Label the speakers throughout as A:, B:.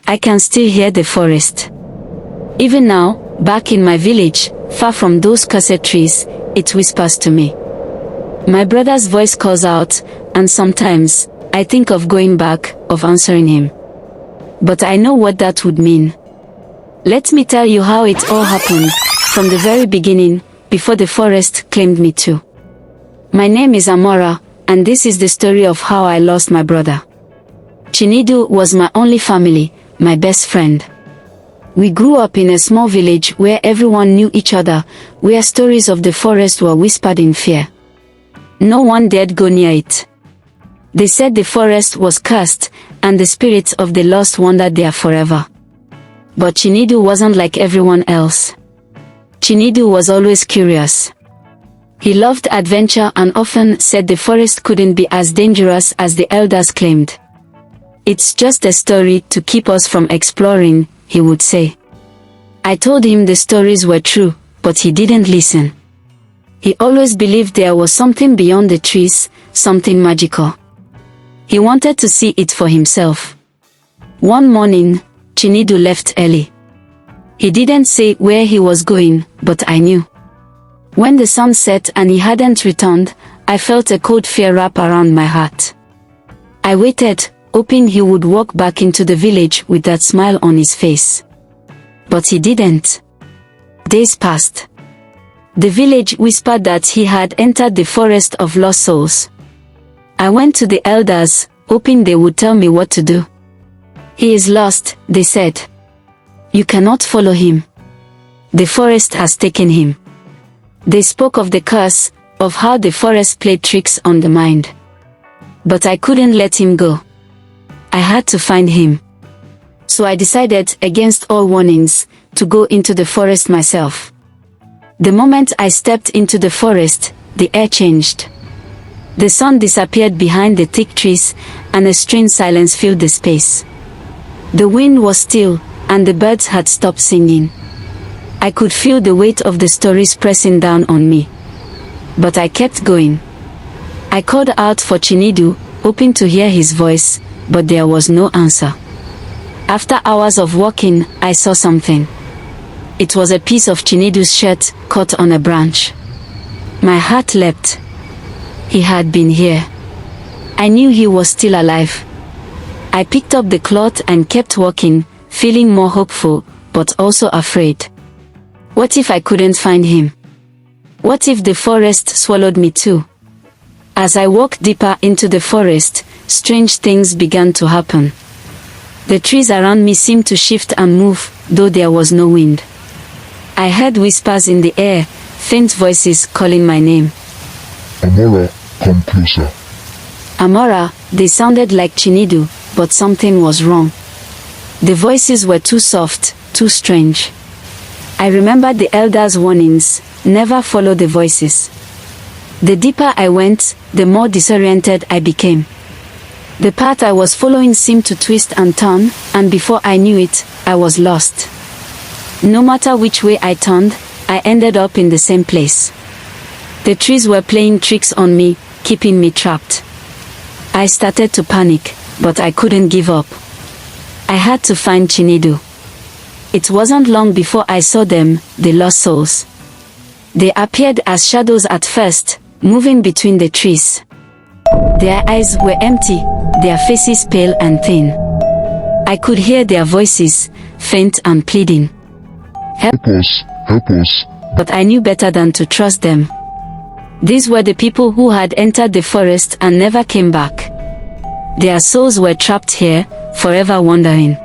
A: I can still hear the forest. Even now, back in my village, far from those cursed trees, it whispers to me. My brother's voice calls out, and sometimes, I think of going back, of answering him. But I know what that would mean. Let me tell you how it all happened, from the very beginning, before the forest claimed me too. My name is Amara, and this is the story of how I lost my brother. Chinedu was my only family, my best friend. We grew up in a small village where everyone knew each other, where stories of the forest were whispered in fear. No one dared go near it. They said the forest was cursed, and the spirits of the lost wandered there forever. But Chinedu wasn't like everyone else. Chinedu was always curious. He loved adventure and often said the forest couldn't be as dangerous as the elders claimed. It's just a story to keep us from exploring, he would say. I told him the stories were true, but he didn't listen. He always believed there was something beyond the trees, something magical. He wanted to see it for himself. One morning, Chinedu left early. He didn't say where he was going, but I knew. When the sun set and he hadn't returned, I felt a cold fear wrap around my heart. I waited, hoping he would walk back into the village with that smile on his face. But he didn't. Days passed. The village whispered that he had entered the forest of lost souls. I went to the elders, hoping they would tell me what to do. He is lost, they said. You cannot follow him. The forest has taken him. They spoke of the curse, of how the forest played tricks on the mind. But I couldn't let him go. I had to find him. So I decided, against all warnings, to go into the forest myself. The moment I stepped into the forest, the air changed. The sun disappeared behind the thick trees, and a strange silence filled the space. The wind was still, and the birds had stopped singing. I could feel the weight of the stories pressing down on me. But I kept going. I called out for Chinedu, hoping to hear his voice, but there was no answer. After hours of walking, I saw something. It was a piece of Chinedu's shirt, caught on a branch. My heart leapt. He had been here. I knew he was still alive. I picked up the cloth and kept walking, feeling more hopeful, but also afraid. What if I couldn't find him? What if the forest swallowed me too? As I walked deeper into the forest, strange things began to happen. The trees around me seemed to shift and move, though there was no wind. I heard whispers in the air, faint voices calling my name.
B: Amara, come closer.
A: Amara, they sounded like Chinedu, but something was wrong. The voices were too soft, too strange. I remembered the elders' warnings, never follow the voices. The deeper I went, the more disoriented I became. The path I was following seemed to twist and turn, and before I knew it, I was lost. No matter which way I turned, I ended up in the same place. The trees were playing tricks on me, keeping me trapped. I started to panic, but I couldn't give up. I had to find Chinedu. It wasn't long before I saw them, the lost souls. They appeared as shadows at first, moving between the trees. Their eyes were empty, their faces pale and thin. I could hear their voices, faint and pleading.
B: Help us, help us.
A: But I knew better than to trust them. These were the people who had entered the forest and never came back. Their souls were trapped here, forever wandering.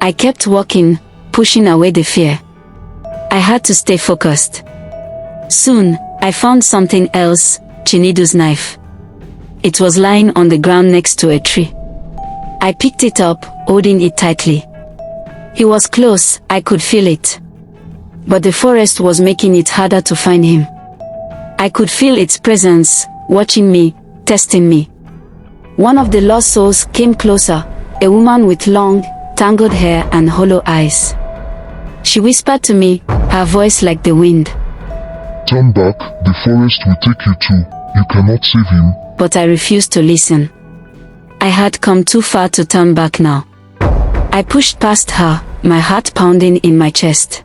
A: I kept walking, pushing away the fear. I had to stay focused. Soon, I found something else, Chinedu's knife. It was lying on the ground next to a tree. I picked it up, holding it tightly. He was close, I could feel it. But the forest was making it harder to find him. I could feel its presence, watching me, testing me. One of the lost souls came closer, a woman with long, tangled hair and hollow eyes. She whispered to me, her voice like the wind.
B: Turn back, the forest will take you too. You cannot save him.
A: But I refused to listen. I had come too far to turn back now. I pushed past her, my heart pounding in my chest.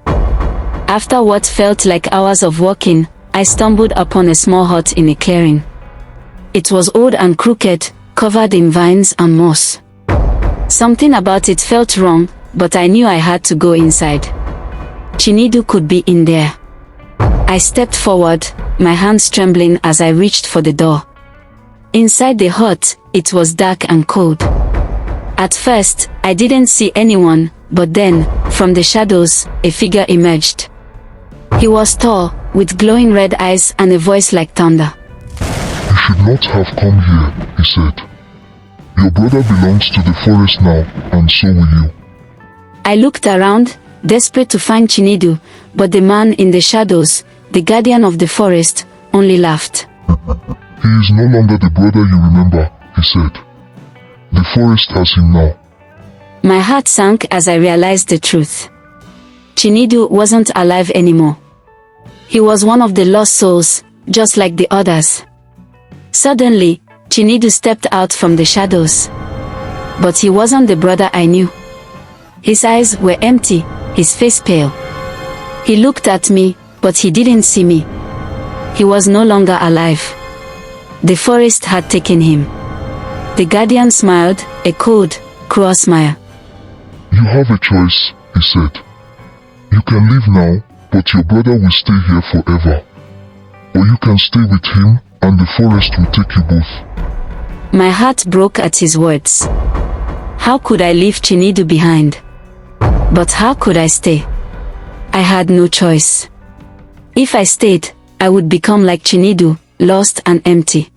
A: After what felt like hours of walking, I stumbled upon a small hut in a clearing. It was old and crooked, covered in vines and moss. Something about it felt wrong, but I knew I had to go inside. Chinedu could be in there. I stepped forward, my hands trembling as I reached for the door. Inside the hut, it was dark and cold. At first, I didn't see anyone, but then, from the shadows, a figure emerged. He was tall, with glowing red eyes and a voice like thunder.
B: You should not have come here, he said. Your brother belongs to the forest now, and so will you.
A: I looked around, desperate to find Chinedu, but the man in the shadows, the guardian of the forest, only laughed.
B: He is no longer the brother you remember, he said. The forest has him now.
A: My heart sank as I realized the truth. Chinedu wasn't alive anymore. He was one of the lost souls, just like the others. Suddenly, Chinedu stepped out from the shadows. But he wasn't the brother I knew. His eyes were empty, his face pale. He looked at me, but he didn't see me. He was no longer alive. The forest had taken him. The guardian smiled, a cold, cruel smile.
B: You have a choice, he said. You can leave now, but your brother will stay here forever. Or you can stay with him, and the forest will take you both.
A: My heart broke at his words. How could I leave Chinedu behind? But how could I stay? I had no choice. If I stayed, I would become like Chinedu, lost and empty.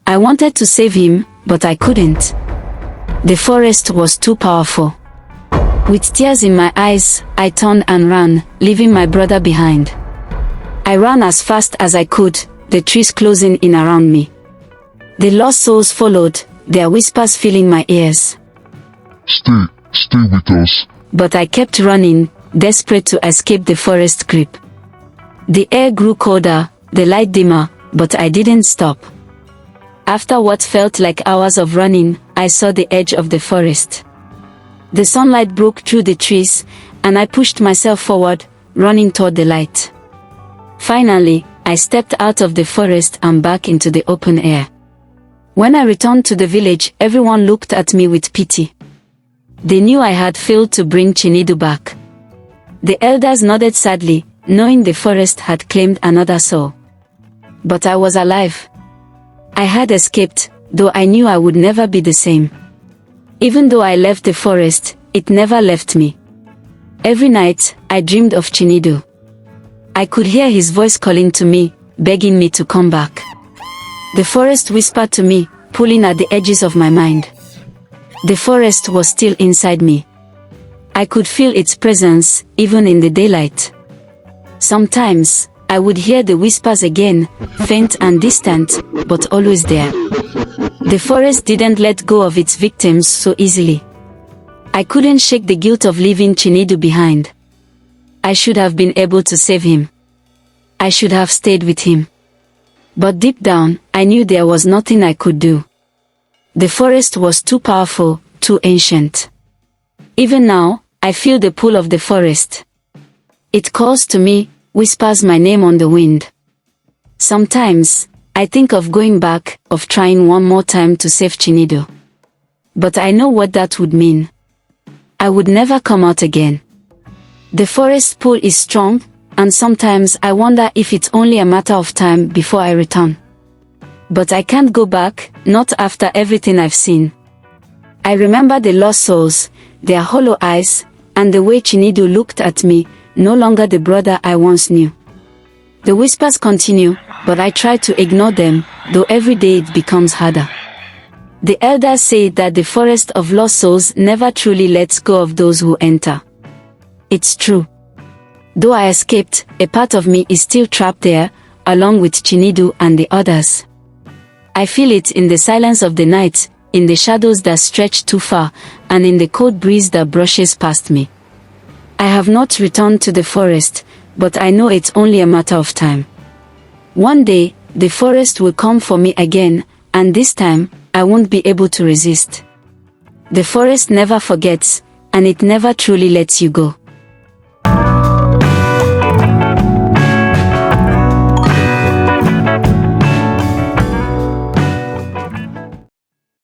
A: I wanted to save him, but I couldn't. The forest was too powerful. With tears in my eyes, I turned and ran, leaving my brother behind. I ran as fast as I could, the trees closing in around me. The lost souls followed, their whispers filling my ears.
B: Stay with us.
A: But I kept running, desperate to escape the forest grip. The air grew colder, the light dimmer, but I didn't stop. After what felt like hours of running, I saw the edge of the forest. The sunlight broke through the trees, and I pushed myself forward, running toward the light. Finally, I stepped out of the forest and back into the open air. When I returned to the village, everyone looked at me with pity. They knew I had failed to bring Chinedu back. The elders nodded sadly, knowing the forest had claimed another soul. But I was alive. I had escaped, though I knew I would never be the same. Even though I left the forest, it never left me. Every night, I dreamed of Chinedu. I could hear his voice calling to me, begging me to come back. The forest whispered to me, pulling at the edges of my mind. The forest was still inside me. I could feel its presence, even in the daylight. Sometimes, I would hear the whispers again, faint and distant, but always there. The forest didn't let go of its victims so easily. I couldn't shake the guilt of leaving Chinedu behind. I should have been able to save him. I should have stayed with him. But deep down, I knew there was nothing I could do. The forest was too powerful, too ancient. Even now, I feel the pull of the forest. It calls to me, whispers my name on the wind. Sometimes, I think of going back, of trying one more time to save Chinedu. But I know what that would mean. I would never come out again. The forest pull is strong, and sometimes I wonder if it's only a matter of time before I return. But I can't go back, not after everything I've seen. I remember the lost souls, their hollow eyes, and the way Chinedu looked at me, no longer the brother I once knew. The whispers continue, but I try to ignore them, though every day it becomes harder. The elders say that the forest of lost souls never truly lets go of those who enter. It's true. Though I escaped, a part of me is still trapped there, along with Chinedu and the others. I feel it in the silence of the night, in the shadows that stretch too far, and in the cold breeze that brushes past me. I have not returned to the forest, but I know it's only a matter of time. One day, the forest will come for me again, and this time, I won't be able to resist. The forest never forgets, and it never truly lets you go.